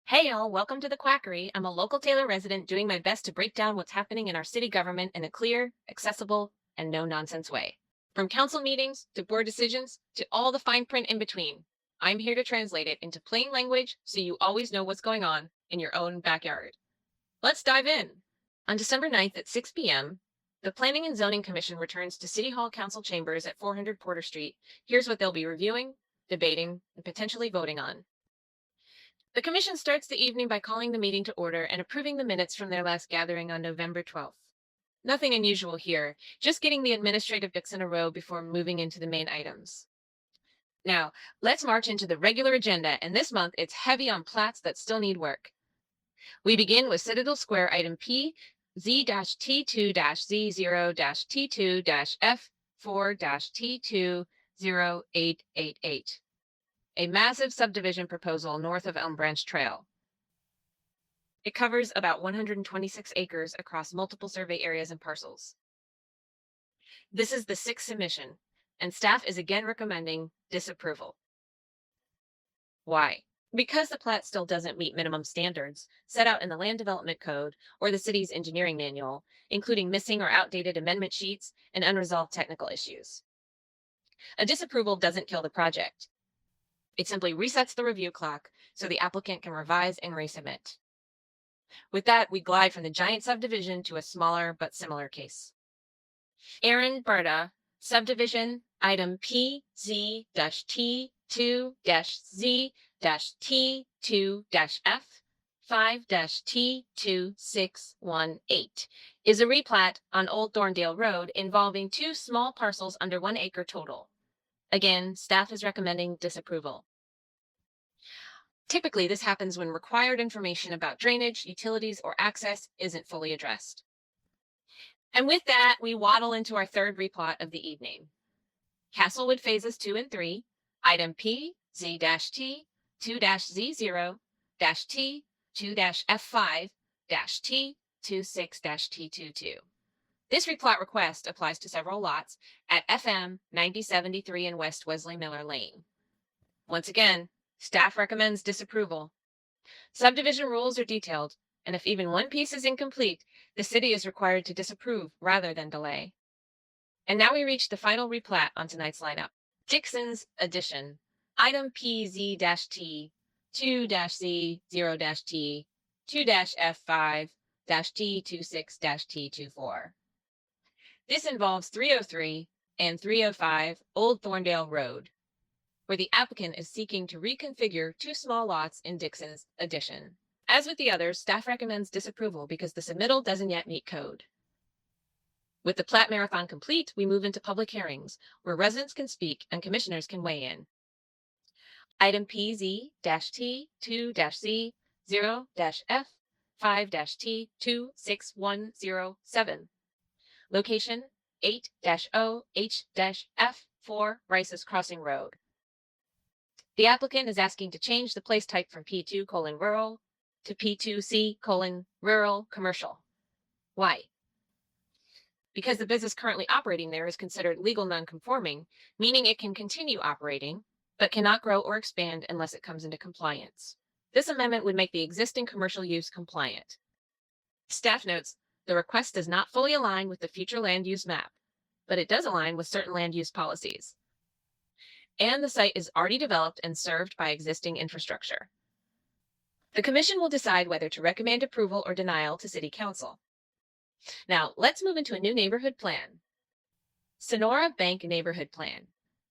Hey y'all, welcome to the Quackery. I'm a local Taylor resident doing my best to break down what's happening in our city government in a clear, accessible, and no nonsense way. From council meetings to board decisions to all the fine print in between, I'm here to translate it into plain language so you always know what's going on in your own backyard. Let's dive in. On December 9th at 6 p.m., the Planning and Zoning Commission returns to City Hall Council Chambers at 400 Porter Street. Here's what they'll be reviewing, debating, and potentially voting on. The Commission starts the evening by calling the meeting to order and approving the minutes from their last gathering on November 12th. Nothing unusual here, just getting the administrative ducks in a row before moving into the main items. Now, let's march into the regular agenda, and this month it's heavy on plats that still need work. We begin with Citadel Square item P, Z-T2-Z0-T2-F4-T208888. A massive subdivision proposal north of Elm Branch Trail. It covers about 126 acres across multiple survey areas and parcels. This is the sixth submission, and staff is again recommending disapproval. Why? Because the plat still doesn't meet minimum standards set out in the Land Development Code or the city's engineering manual, including missing or outdated amendment sheets and unresolved technical issues. A disapproval doesn't kill the project. It simply resets the review clock so the applicant can revise and resubmit. With that, we glide from the giant subdivision to a smaller but similar case. Aaron Berta, subdivision item PZ-T2-Z-T2-F5-T2618 is a replat on Old Thorndale Road involving two small parcels under 1 acre total. Again, staff is recommending disapproval. Typically, this happens when required information about drainage, utilities, or access isn't fully addressed. And with that, we waddle into our third replat of the evening. Castlewood Phases 2 and 3, item P, Z-T, 2-Z0, T, 2-F5, T, 26-T22. This replat request applies to several lots at FM 9073 and West Wesley Miller Lane. Once again, staff recommends disapproval. Subdivision rules are detailed, and if even one piece is incomplete, the city is required to disapprove rather than delay. And now we reach the final replat on tonight's lineup. Dixon's Addition, item PZ-T, 2-Z0-T, 2-F5-T26-T24. This involves 303 and 305 Old Thorndale Road, where the applicant is seeking to reconfigure two small lots in Dixon's Addition. As with the others, staff recommends disapproval because the submittal doesn't yet meet code. With the plat marathon complete, we move into public hearings, where residents can speak and commissioners can weigh in. Item PZ-T, 2-Z-F5-T26107. Location 8-0H-F4 Rice's Crossing Road. The applicant is asking to change the place type from P2:rural to P2C:rural commercial. Why? Because the business currently operating there is considered legal nonconforming, meaning it can continue operating, but cannot grow or expand unless it comes into compliance. This amendment would make the existing commercial use compliant. Staff notes, the request does not fully align with the future land use map, but it does align with certain land use policies. And the site is already developed and served by existing infrastructure. The Commission will decide whether to recommend approval or denial to City Council. Now, let's move into a new neighborhood plan. Sonora Bank Neighborhood Plan.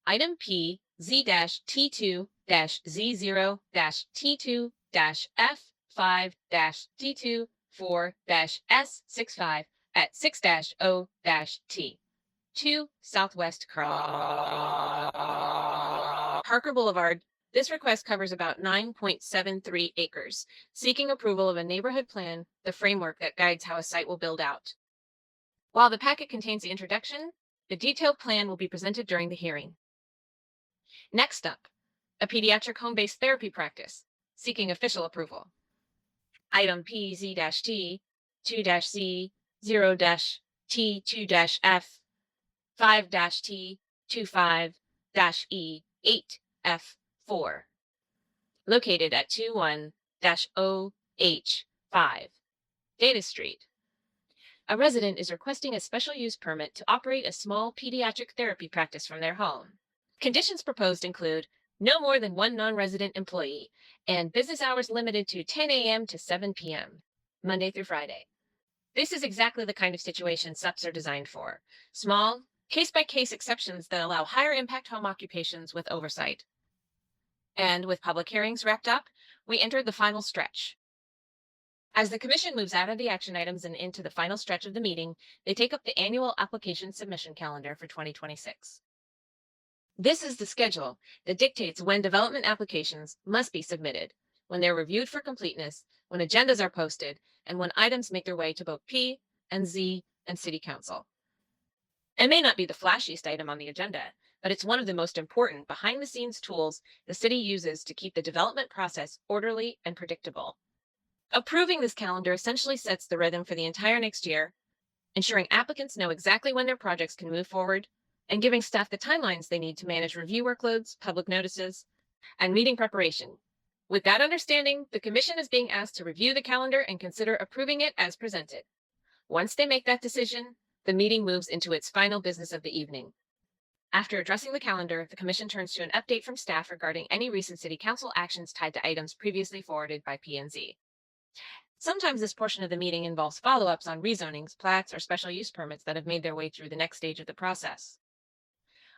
Item P, Z-T2-Z0-T2-F5-D24-S65 at 6-0-T. 2 Southwest Parker Boulevard. This request covers about 9.73 acres, seeking approval of a neighborhood plan, the framework that guides how a site will build out. While the packet contains the introduction, the detailed plan will be presented during the hearing. Next up, a pediatric home-based therapy practice, seeking official approval. Item PZ-T, 2-Z0-T2-F, 5-T25-E8F4, located at 21-10 5 Data Street. A resident is requesting a special use permit to operate a small pediatric therapy practice from their home. Conditions proposed include no more than one non-resident employee and business hours limited to 10 a.m. to 7 p.m., Monday through Friday. This is exactly the kind of situation SUPs are designed for. Small, case-by-case exceptions that allow higher impact home occupations with oversight. And with public hearings wrapped up, we enter the final stretch. As the Commission moves out of the action items and into the final stretch of the meeting, they take up the annual application submission calendar for 2026. This is the schedule that dictates when development applications must be submitted, when they're reviewed for completeness, when agendas are posted, and when items make their way to both P and Z and City Council. It may not be the flashiest item on the agenda, but it's one of the most important behind-the-scenes tools the city uses to keep the development process orderly and predictable. Approving this calendar essentially sets the rhythm for the entire next year, ensuring applicants know exactly when their projects can move forward, and giving staff the timelines they need to manage review workloads, public notices, and meeting preparation. With that understanding, the Commission is being asked to review the calendar and consider approving it as presented. Once they make that decision, the meeting moves into its final business of the evening. After addressing the calendar, the Commission turns to an update from staff regarding any recent City Council actions tied to items previously forwarded by P&Z. Sometimes this portion of the meeting involves follow-ups on rezonings, plats, or special use permits that have made their way through the next stage of the process.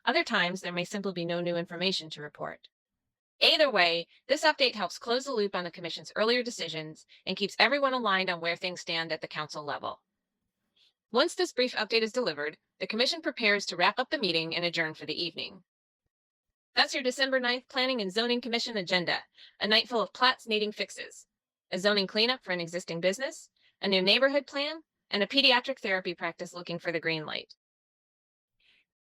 Other times, there may simply be no new information to report. Either way, this update helps close the loop on the Commission's earlier decisions and keeps everyone aligned on where things stand at the Council level. Once this brief update is delivered, the Commission prepares to wrap up the meeting and adjourn for the evening. That's your December 9th Planning and Zoning Commission agenda, a night full of plats needing fixes, a zoning cleanup for an existing business, a new neighborhood plan, and a pediatric therapy practice looking for the green light.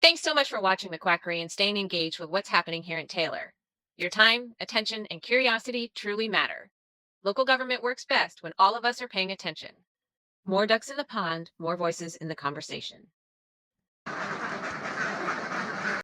Thanks so much for watching the Quackery and staying engaged with what's happening here in Taylor. Your time, attention, and curiosity truly matter. Local government works best when all of us are paying attention. More ducks in the pond, more voices in the conversation.